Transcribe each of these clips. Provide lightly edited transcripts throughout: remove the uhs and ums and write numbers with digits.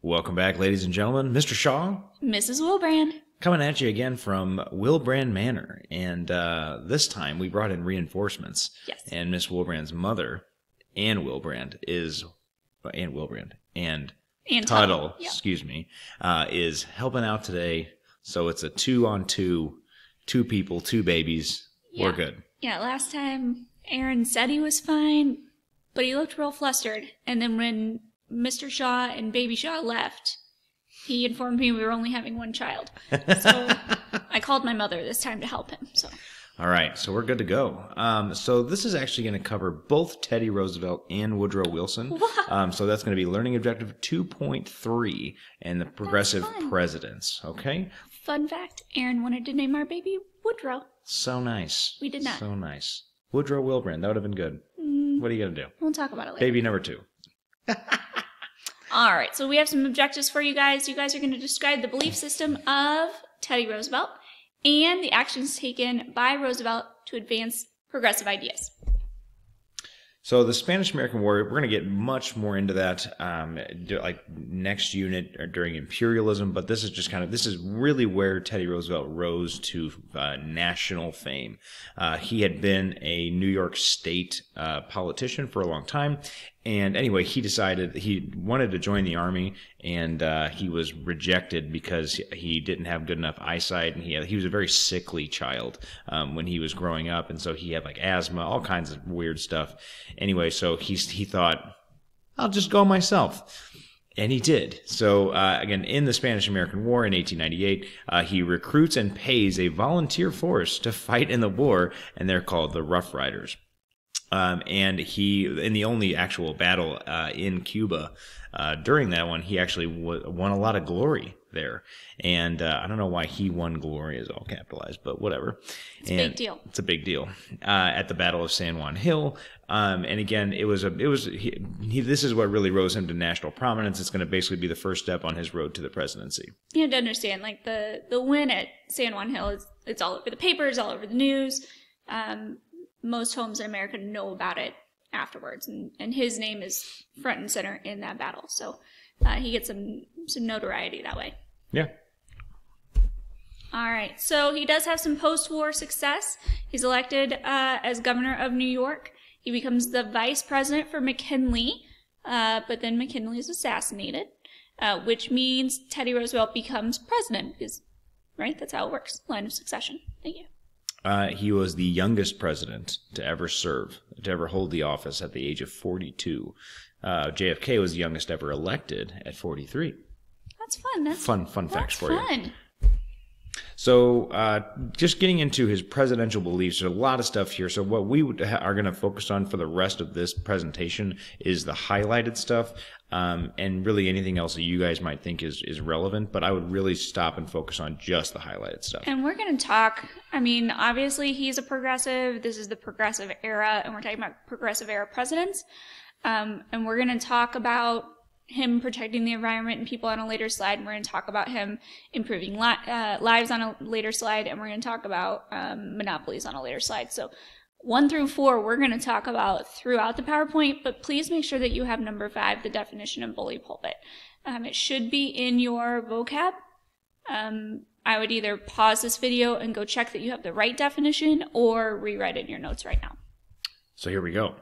Welcome back, ladies and gentlemen. Mr. Shaw. Mrs. Willbrand. Coming at you again from Willbrand Manor. And this time we brought in reinforcements. Yes. And Miss Willbrand's mother, Ann Willbrand, and Tuttle, yep. Is helping out today. So it's a 2-on-2, 2 people, 2 babies. Yeah. We're good. Yeah, last time Aaron said he was fine, but he looked real flustered. And then when Mr. Shaw and Baby Shaw left, he informed me we were only having one child. So I called my mother this time to help him. So. All right, so we're good to go. So this is actually going to cover both Teddy Roosevelt and Woodrow Wilson. So that's going to be Learning Objective 2.3 and the Progressive Presidents, okay? Fun fact, Aaron wanted to name our baby Woodrow. So nice. We did not. So nice. Woodrow Willbrand, that would have been good. What are you going to do? We'll talk about it later. Baby number 2. All right, so we have some objectives for you guys. You guys are going to describe the belief system of Teddy Roosevelt and the actions taken by Roosevelt to advance progressive ideas. So the Spanish-American War, we're going to get much more into that like next unit or during imperialism, but this is just this is really where Teddy Roosevelt rose to national fame. He had been a New York State politician for a long time. And anyway, he decided he wanted to join the army, and he was rejected because he didn't have good enough eyesight, and he was a very sickly child when he was growing up, and so he had like asthma, all kinds of weird stuff. Anyway, so he thought, I'll just go myself. And he did. So, again, in the Spanish-American War in 1898, he recruits and pays a volunteer force to fight in the war, and they're called the Rough Riders. And he, in the only actual battle in Cuba during that one, he actually won a lot of glory there. And I don't know why he won glory, is all capitalized, but whatever. It's a big deal. It's a big deal. At the Battle of San Juan Hill. And again, this is what really rose him to national prominence. It's going to basically be the first step on his road to the presidency. You have to understand, like the win at San Juan Hill, it's all over the papers, all over the news. Most homes in America know about it afterwards, and his name is front and center in that battle. So he gets some notoriety that way. Yeah. All right. So he does have some post-war success. He's elected as governor of New York. He becomes the vice president for McKinley, but then McKinley is assassinated, which means Teddy Roosevelt becomes president. Right? That's how it works. Line of succession. Thank you. He was the youngest president to ever hold the office at the age of 42. JFK was the youngest ever elected at 43. That's fun. That's fun facts for you. So just getting into his presidential beliefs, there's a lot of stuff here. So what we are going to focus on for the rest of this presentation is the highlighted stuff, and really anything else that you guys might think is relevant. But I would really stop and focus on just the highlighted stuff. And we're going to talk, obviously he's a progressive. This is the progressive era, and we're talking about progressive era presidents. And we're going to talk about him protecting the environment and people on a later slide, and we're going to talk about him improving lives on a later slide, and we're going to talk about monopolies on a later slide. So 1 through 4 we're going to talk about throughout the PowerPoint, but please make sure that you have number 5, the definition of bully pulpit. It should be in your vocab. I would either pause this video and go check that you have the right definition, or rewrite it in your notes right now. So here we go.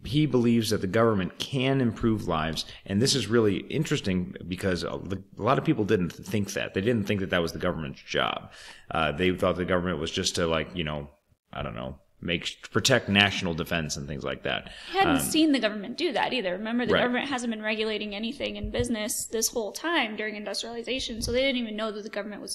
He believes that the government can improve lives, and this is really interesting because a lot of people didn't think that. They didn't think that that was the government's job. They thought the government was just to, protect national defense and things like that. I hadn't seen the government do that either. Remember, the government hasn't been regulating anything in business this whole time during industrialization, so they didn't even know that the government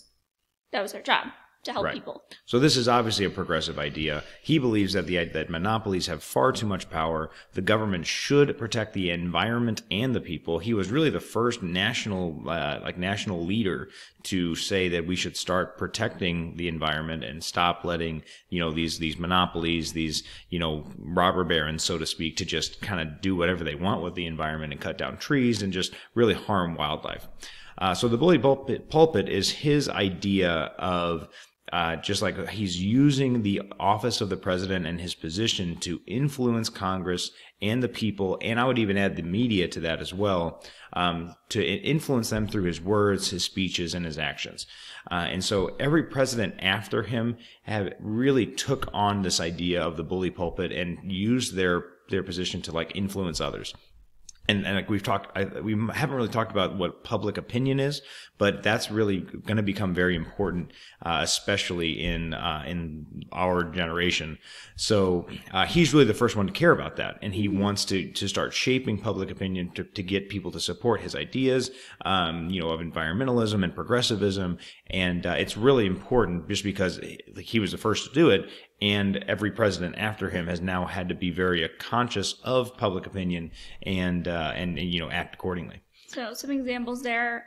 that was their job. To help people. So this is obviously a progressive idea. He believes that that monopolies have far too much power. The government should protect the environment and the people. He was really the first national leader to say that we should start protecting the environment and stop letting these monopolies, these robber barons, so to speak, to just kind of do whatever they want with the environment and cut down trees and just really harm wildlife. So the bully pulpit is his idea of just like he's using the office of the president and his position to influence Congress and the people, and I would even add the media to that as well, to influence them through his words, his speeches, and his actions. And so every president after him have really took on this idea of the bully pulpit and used their position to like influence others. And like we've talked, we haven't really talked about what public opinion is, but that's really going to become very important, especially in our generation. So he's really the first one to care about that, and he wants to start shaping public opinion to get people to support his ideas, of environmentalism and progressivism. And it's really important just because he was the first to do it. And every president after him has now had to be very conscious of public opinion and act accordingly. So some examples there.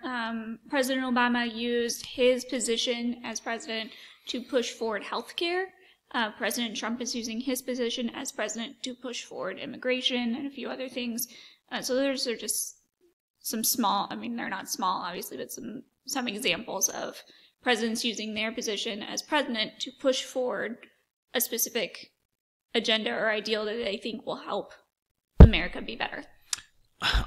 President Obama used his position as president to push forward healthcare. President Trump is using his position as president to push forward immigration and a few other things. So those are just some small, they're not small, obviously, but some examples of presidents using their position as president to push forward a specific agenda or ideal that they think will help America be better.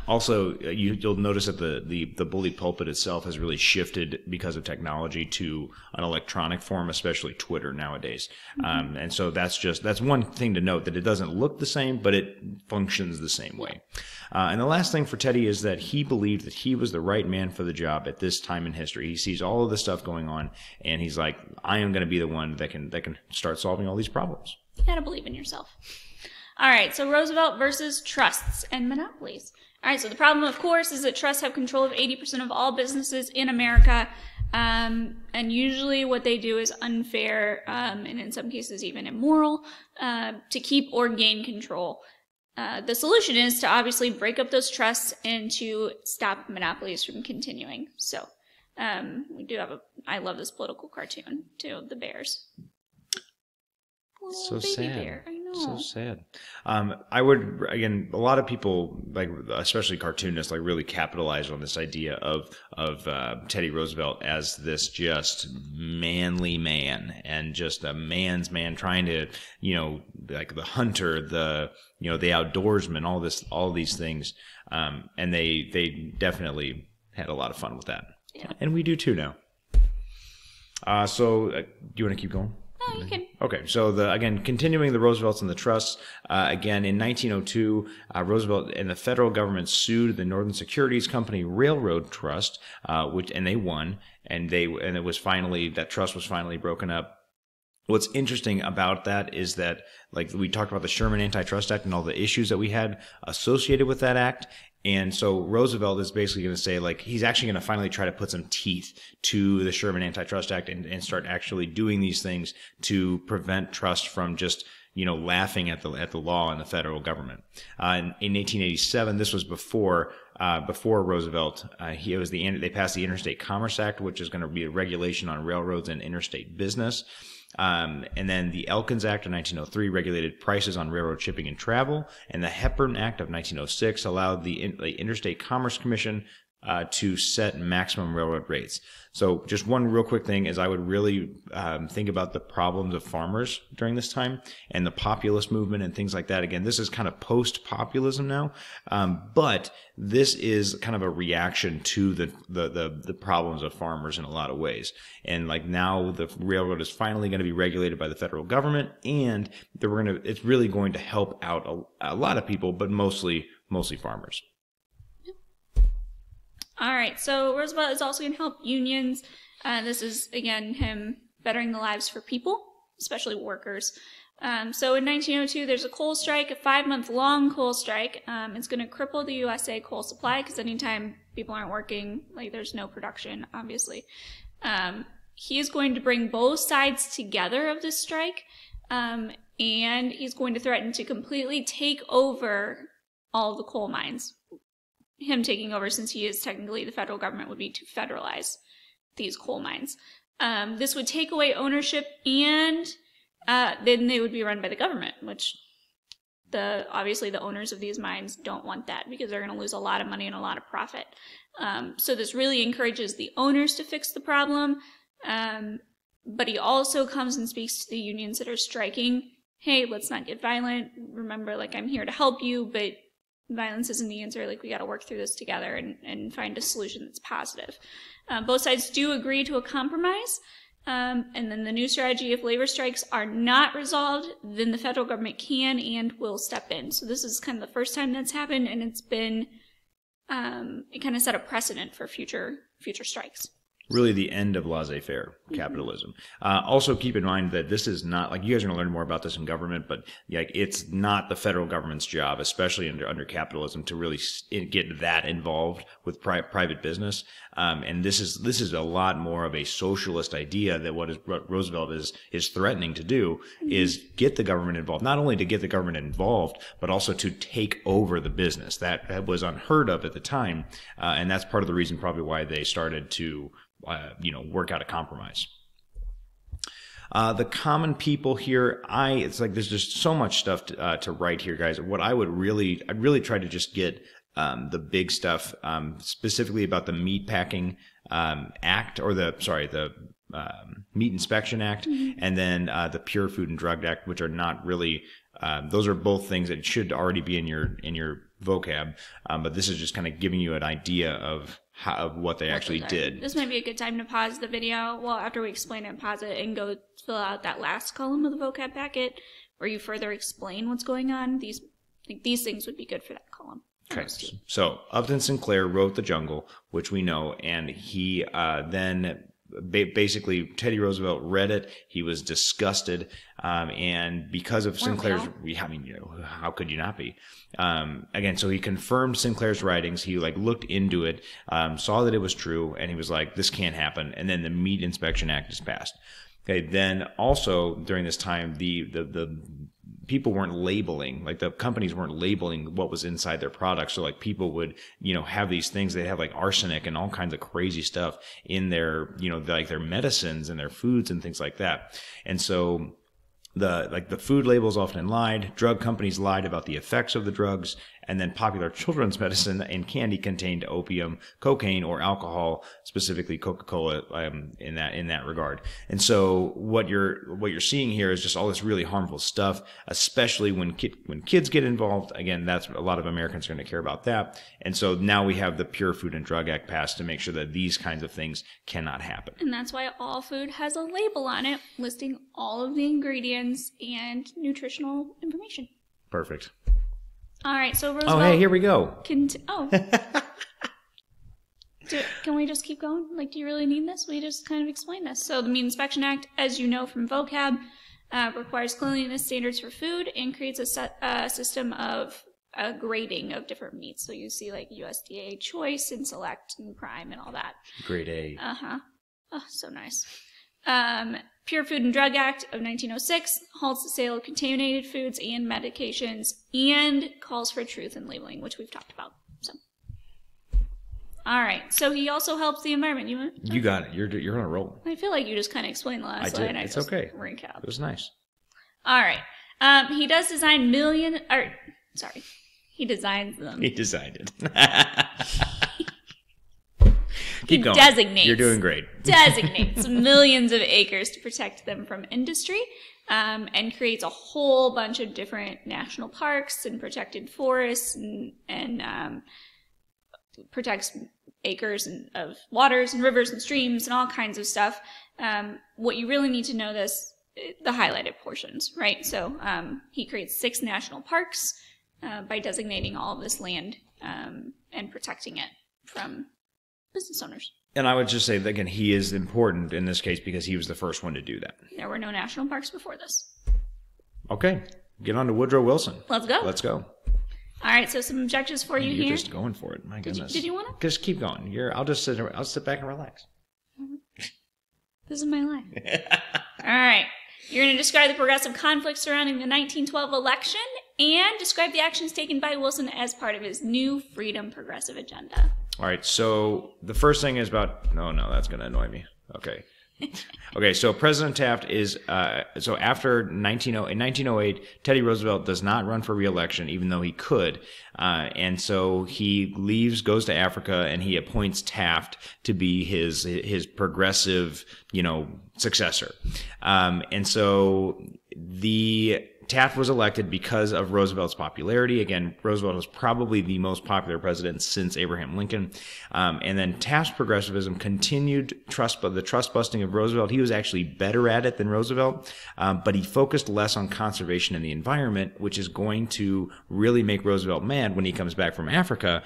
Also, you'll notice that the bully pulpit itself has really shifted because of technology to an electronic form, especially Twitter nowadays. Mm-hmm. And so that's one thing to note, that it doesn't look the same, but it functions the same way. And the last thing for Teddy is that he believed that he was the right man for the job at this time in history. He sees all of this stuff going on, and he's like, I am going to be the one that can start solving all these problems. You got to believe in yourself. All right, so Roosevelt versus trusts and monopolies. All right, so the problem, of course, is that trusts have control of 80% of all businesses in America, and usually what they do is unfair, and in some cases even immoral, to keep or gain control. The solution is to obviously break up those trusts and to stop monopolies from continuing. So we do have I love this political cartoon, too, the bears. So sad. Bear. I know. So sad. I would, again, a lot of people, like especially cartoonists, like really capitalize on this idea of Teddy Roosevelt as this just manly man and just a man's man trying to, like the hunter, the outdoorsman, all these things. And they definitely had a lot of fun with that. Yeah. And we do too now. So do you want to keep going? Oh, you can. Okay, so again, continuing the Roosevelts and the trusts, again, in 1902, Roosevelt and the federal government sued the Northern Securities Company Railroad Trust, and they won, and that trust was finally broken up. What's interesting about that is that, like we talked about the Sherman Antitrust Act and all the issues that we had associated with that act. And so Roosevelt is basically going to say, like, he's actually going to finally try to put some teeth to the Sherman Antitrust Act and start actually doing these things to prevent trust from just, laughing at the law and the federal government. In 1887, this was before Roosevelt, they passed the Interstate Commerce Act, which is going to be a regulation on railroads and interstate business. And then the Elkins Act of 1903 regulated prices on railroad shipping and travel, and the Hepburn Act of 1906 allowed the Interstate Commerce Commission to set maximum railroad rates. So just one real quick thing is I would really think about the problems of farmers during this time and the populist movement and things like that. Again, this is kind of post-populism now, but this is kind of a reaction to the problems of farmers in a lot of ways. And like now the railroad is finally going to be regulated by the federal government, and it's really going to help out a lot of people, but mostly farmers. All right, so Roosevelt is also going to help unions. This is, again, him bettering the lives for people, especially workers. So in 1902, there's a coal strike, a 5-month-long coal strike. It's going to cripple the USA coal supply because anytime people aren't working, like there's no production, obviously. He is going to bring both sides together of this strike, and he's going to threaten to completely take over all of the coal mines. Him taking over, since he is technically the federal government, would be to federalize these coal mines. This would take away ownership, and then they would be run by the government, which obviously the owners of these mines don't want that because they're going to lose a lot of money and a lot of profit. So this really encourages the owners to fix the problem. But he also comes and speaks to the unions that are striking. Hey, let's not get violent. Remember, like, I'm here to help you, but violence isn't the answer. Like, we got to work through this together and find a solution that's positive. Both sides do agree to a compromise. And then the new strategy, if labor strikes are not resolved, then the federal government can and will step in. So this is kind of the first time that's happened, and it's been, it kind of set a precedent for future strikes. Really the end of laissez-faire capitalism. Also keep in mind that this is not, like, you guys are going to learn more about this in government, but like, it's not the federal government's job, especially under capitalism, to really get that involved with private business. And this is a lot more of a socialist idea that what Roosevelt is threatening to do is get the government involved, not only to get the government involved, but also to take over the business. That was unheard of at the time. And that's part of the reason probably why they started to work out a compromise. The common people here, it's like there's just so much stuff to write here, guys. What I'd really try to just get the big stuff, specifically about the Meatpacking Act, or the Meat Inspection Act, and then the Pure Food and Drug Act, which are not really. Those are both things that should already be in your vocab, but this is just kind of giving you an idea of what they actually did. This might be a good time to pause the video. Well, after we explain it, pause it and go fill out that last column of the vocab packet where you further explain what's going on. These things would be good for that column. Okay. So Upton Sinclair wrote The Jungle, which we know, and he then basically Teddy Roosevelt read it. He was disgusted, and because of Sinclair's, how could you not be? Again, so he confirmed Sinclair's writings. He looked into it, saw that it was true, and he was like, "This can't happen." And then the Meat Inspection Act is passed. Okay. Then also during this time, the people weren't labeling, the companies weren't labeling what was inside their products. So people would, have these things. They'd have arsenic and all kinds of crazy stuff in their, their medicines and their foods and things like that. And so the food labels often lied. Drug companies lied about the effects of the drugs. And then popular children's medicine and candy contained opium, cocaine, or alcohol, specifically Coca-Cola, in that regard. And so what you're seeing here is just all this really harmful stuff, especially when kids get involved. Again, that's a lot of Americans are going to care about that. And so now we have the Pure Food and Drug Act passed to make sure that these kinds of things cannot happen. And that's why all food has a label on it listing all of the ingredients and nutritional information. Perfect. All right, so Roosevelt... Oh, hey, here we go. Can we just keep going? Do you really need this? We just kind of explain this. So the Meat Inspection Act, as you know from vocab, requires cleanliness standards for food and creates a system of grading of different meats. So you see USDA Choice and Select and Prime and all that. Grade A. Uh-huh. Oh, so nice. Pure Food and Drug Act of 1906 halts the sale of contaminated foods and medications and calls for truth in labeling, which we've talked about. So, all right. So he also helps the environment. You got it. You're on a roll. I feel like you just kind of explained the last slide. It's okay. Recap. It was nice. All right. He does design he designs them. He designed it. Keep going. Designates. You're doing great. Designates millions of acres to protect them from industry, and creates a whole bunch of different national parks and protected forests and protects acres of waters and rivers and streams and all kinds of stuff. What you really need to know the highlighted portions, right? So he creates 6 national parks by designating all of this land and protecting it from business owners. And I would just say, again, he is important in this case because he was the first one to do that. There were no national parks before this. Okay. Get on to Woodrow Wilson. Let's go. Let's go. All right, so some objectives for you here. You're just going for it. My goodness. Did you want to? Just keep going. I'll sit back and relax. This is my life. All right. You're going to describe the progressive conflict surrounding the 1912 election and describe the actions taken by Wilson as part of his new freedom progressive agenda. All right, so the first thing is about... No, that's going to annoy me. Okay. Okay, so President Taft is so after in 1908, Teddy Roosevelt does not run for re-election, even though he could, and so he leaves, goes to Africa, and he appoints Taft to be his progressive, successor, and so Taft was elected because of Roosevelt's popularity. Again, Roosevelt was probably the most popular president since Abraham Lincoln. And then Taft's progressivism continued the trust busting of Roosevelt. He was actually better at it than Roosevelt, but he focused less on conservation and the environment, which is going to really make Roosevelt mad when he comes back from Africa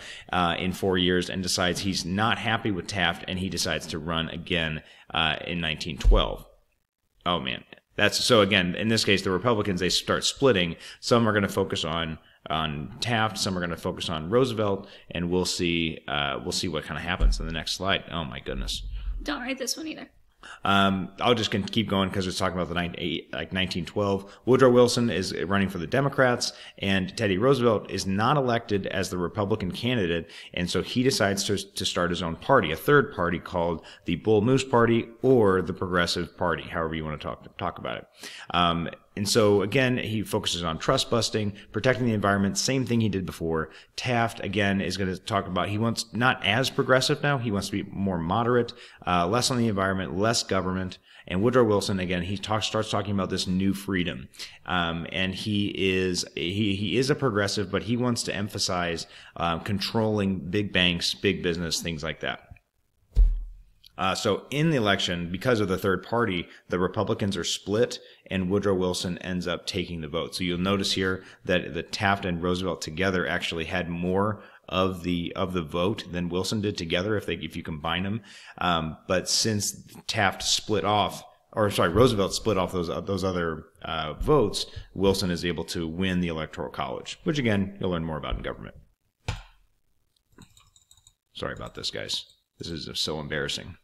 in 4 years and decides he's not happy with Taft, and he decides to run again in 1912. Oh, man. So again, in this case, the Republicans, they start splitting. Some are going to focus on Taft, some are going to focus on Roosevelt, and we'll see what kind of happens in the next slide. Oh my goodness. Don't write this one either. I'll just keep going because it's talking about the 1912. Woodrow Wilson is running for the Democrats, and Teddy Roosevelt is not elected as the Republican candidate, and so he decides to start his own party, a third party called the Bull Moose Party or the Progressive Party, however you want to talk about it. And so, again, he focuses on trust busting, protecting the environment, same thing he did before. Taft, again, is going to talk about, he wants not as progressive now, he wants to be more moderate, less on the environment, less government. And Woodrow Wilson, again, he starts talking about this new freedom. And he is a progressive, but he wants to emphasize controlling big banks, big business, things like that. So in the election, because of the third party, the Republicans are split, and Woodrow Wilson ends up taking the vote. So you'll notice here that the Taft and Roosevelt together actually had more of the vote than Wilson did together if you combine them. But since Roosevelt split off those other votes, Wilson is able to win the Electoral College, which again you'll learn more about in government. Sorry about this, guys. This is so embarrassing.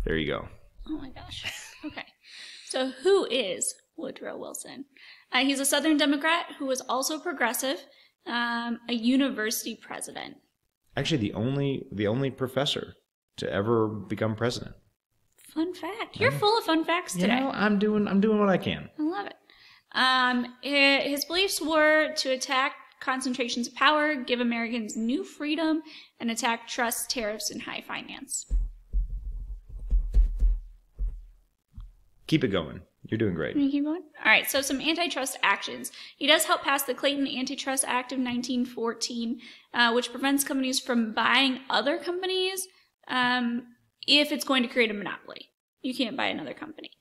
There you go. Oh my gosh. Okay. So who is Woodrow Wilson? He's a Southern Democrat who was also progressive, a university president. Actually, the only professor to ever become president. Fun fact. You're full of fun facts today. I'm doing what I can. I love it. His beliefs were to attack concentrations of power, give Americans new freedom, and attack trust, tariffs, and high finance. Keep it going. You're doing great. Can you keep going? All right, so some antitrust actions. He does help pass the Clayton Antitrust Act of 1914, which prevents companies from buying other companies if it's going to create a monopoly. You can't buy another company.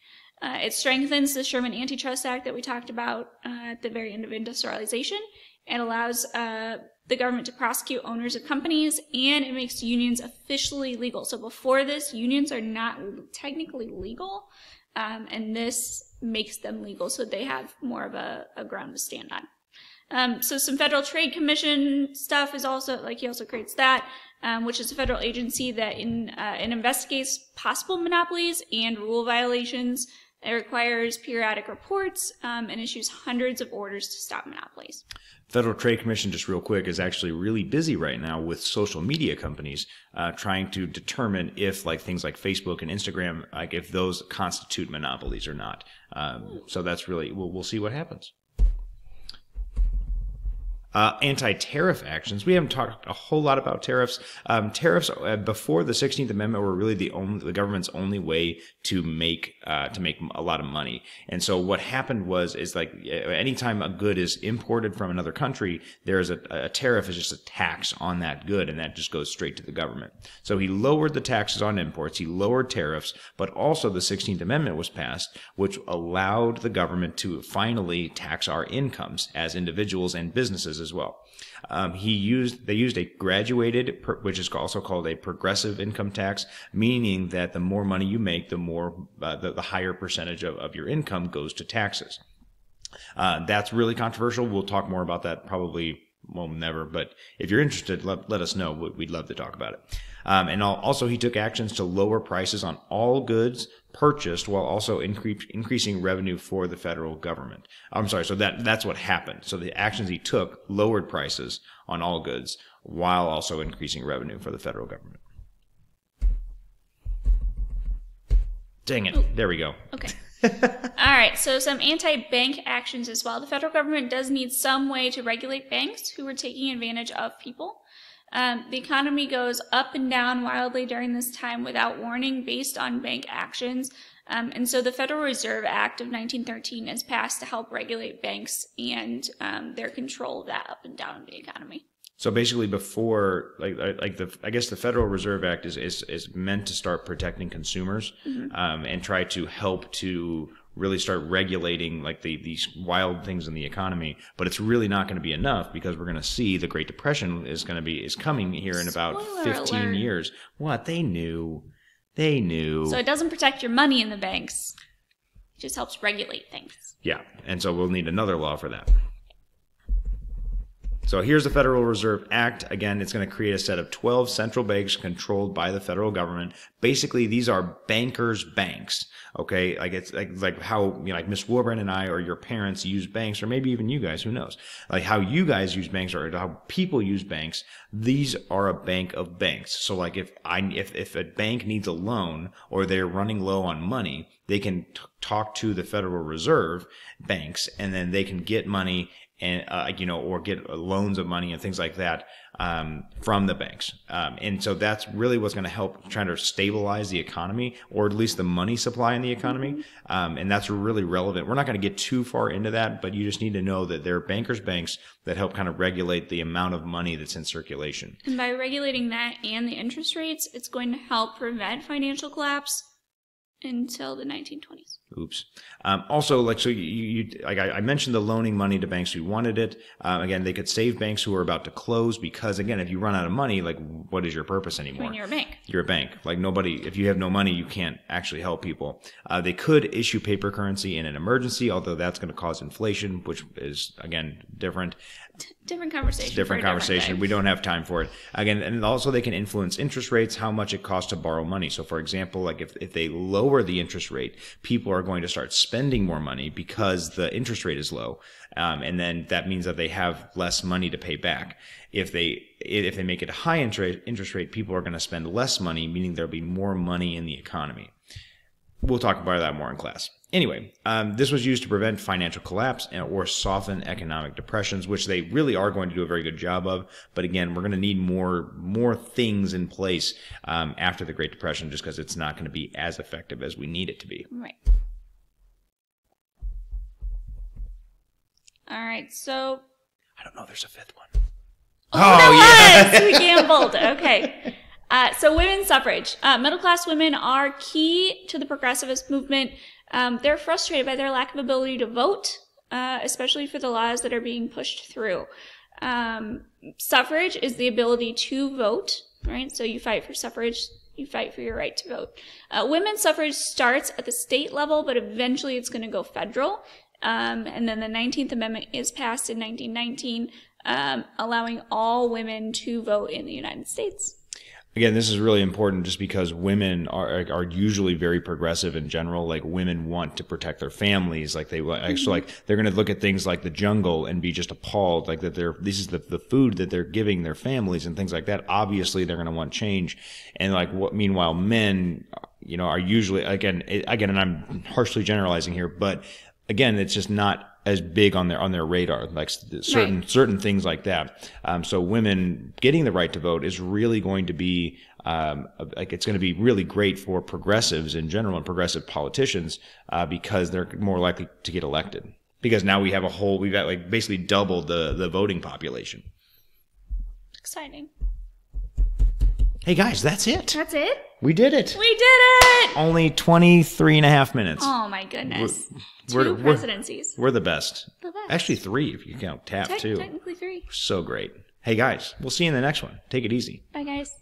It strengthens the Sherman Antitrust Act that we talked about at the very end of industrialization. It allows the government to prosecute owners of companies, and it makes unions officially legal. So before this, unions are not technically legal, and this makes them legal, so they have more of a ground to stand on. So some Federal Trade Commission stuff is also, he also creates that, which is a federal agency that investigates possible monopolies and rule violations. It requires periodic reports and issues hundreds of orders to stop monopolies. Federal Trade Commission, just real quick, is actually really busy right now with social media companies trying to determine if things like Facebook and Instagram, if those constitute monopolies or not. So that's really, we'll see what happens. Anti-tariff actions. We haven't talked a whole lot about tariffs. Tariffs before the 16th Amendment were really the government's only way to make a lot of money. And so what happened is anytime a good is imported from another country, there's a tariff is just a tax on that good, and that just goes straight to the government. So he lowered the taxes on imports, he lowered tariffs, but also the 16th Amendment was passed, which allowed the government to finally tax our incomes as individuals and businesses as well. They used a graduated, which is also called a progressive income tax, meaning that the more money you make, the more the higher percentage of your income goes to taxes. That's really controversial. We'll talk more about that probably, well, never, but if you're interested, let us know. We'd love to talk about it. And also he took actions to lower prices on all goods purchased while also increasing revenue for the federal government. I'm sorry, so that's what happened. So the actions he took lowered prices on all goods while also increasing revenue for the federal government. Dang it. There we go. Okay. All right, so some anti-bank actions as well. The federal government does need some way to regulate banks who are taking advantage of people. The economy goes up and down wildly during this time without warning based on bank actions. And so the Federal Reserve Act of 1913 is passed to help regulate banks and their control of that up and down of the economy. So basically, before I guess the Federal Reserve Act is meant to start protecting consumers, and try to help to really start regulating like these wild things in the economy. But it's really not going to be enough, because we're going to see the Great Depression is coming here in about 15 years. What? They knew. So it doesn't protect your money in the banks. It just helps regulate things. Yeah, and so we'll need another law for that. So here's the Federal Reserve Act. Again, it's going to create a set of 12 central banks controlled by the federal government. Basically, these are bankers' banks. Okay, like it's like how like Miss Willbrand and I or your parents use banks, or maybe even you guys. Who knows? Like how you guys use banks, or how people use banks. These are a bank of banks. So like if a bank needs a loan or they're running low on money, they can talk to the Federal Reserve banks, and then they can get money and or get loans of money and things like that from the banks. And so that's really what's going to help try to stabilize the economy, or at least the money supply in the economy. And that's really relevant. We're not going to get too far into that, but you just need to know that there are bankers' banks that help kind of regulate the amount of money that's in circulation. And by regulating that and the interest rates, it's going to help prevent financial collapse until the 1920s. Oops. Also, like, so I mentioned the loaning money to banks who wanted it. Again, they could save banks who are about to close, because again, if you run out of money, like, what is your purpose anymore? I mean, you're a bank. You're a bank. Like, if you have no money, you can't actually help people. They could issue paper currency in an emergency, although that's going to cause inflation, which is, again, different. Different conversation. Different conversation. We don't have time for it. Again, and also they can influence interest rates, how much it costs to borrow money. So, for example, like if they lower the interest rate, people are going to start spending more money because the interest rate is low, and then that means that they have less money to pay back. If they make it a high interest rate, people are going to spend less money, meaning there'll be more money in the economy. We'll talk about that more in class. Anyway, this was used to prevent financial collapse or soften economic depressions, which they really are going to do a very good job of. But again, we're going to need more things in place after the Great Depression, just because it's not going to be as effective as we need it to be. Right. All right, so... I don't know, there's a fifth one. Yes! We gambled. Okay. So women's suffrage. Middle-class women are key to the progressivist movement. They're frustrated by their lack of ability to vote, especially for the laws that are being pushed through. Suffrage is the ability to vote, right? So you fight for suffrage, you fight for your right to vote. Women's suffrage starts at the state level, but eventually it's going to go federal. And then the 19th Amendment is passed in 1919, allowing all women to vote in the United States. Again, this is really important just because women are usually very progressive in general. Like, women want to protect their families. Like, they actually, like, they're going to look at things like the jungle and be just appalled, like that this is the food that they're giving their families and things like that. Obviously, they're going to want change. And like, meanwhile, men, are usually, again, and I'm harshly generalizing here, but again, it's just not as big on their radar, like certain things like that. So women getting the right to vote is really going to be it's going to be really great for progressives in general and progressive politicians because they're more likely to get elected. Because now we've got like basically doubled the voting population. Exciting. Hey guys, that's it. That's it? We did it. We did it! Only 23 and a half minutes. Oh my goodness. Two presidencies. We're the best. The best. Actually 3 if you count TAP too. Technically 3. So great. Hey guys, we'll see you in the next one. Take it easy. Bye guys.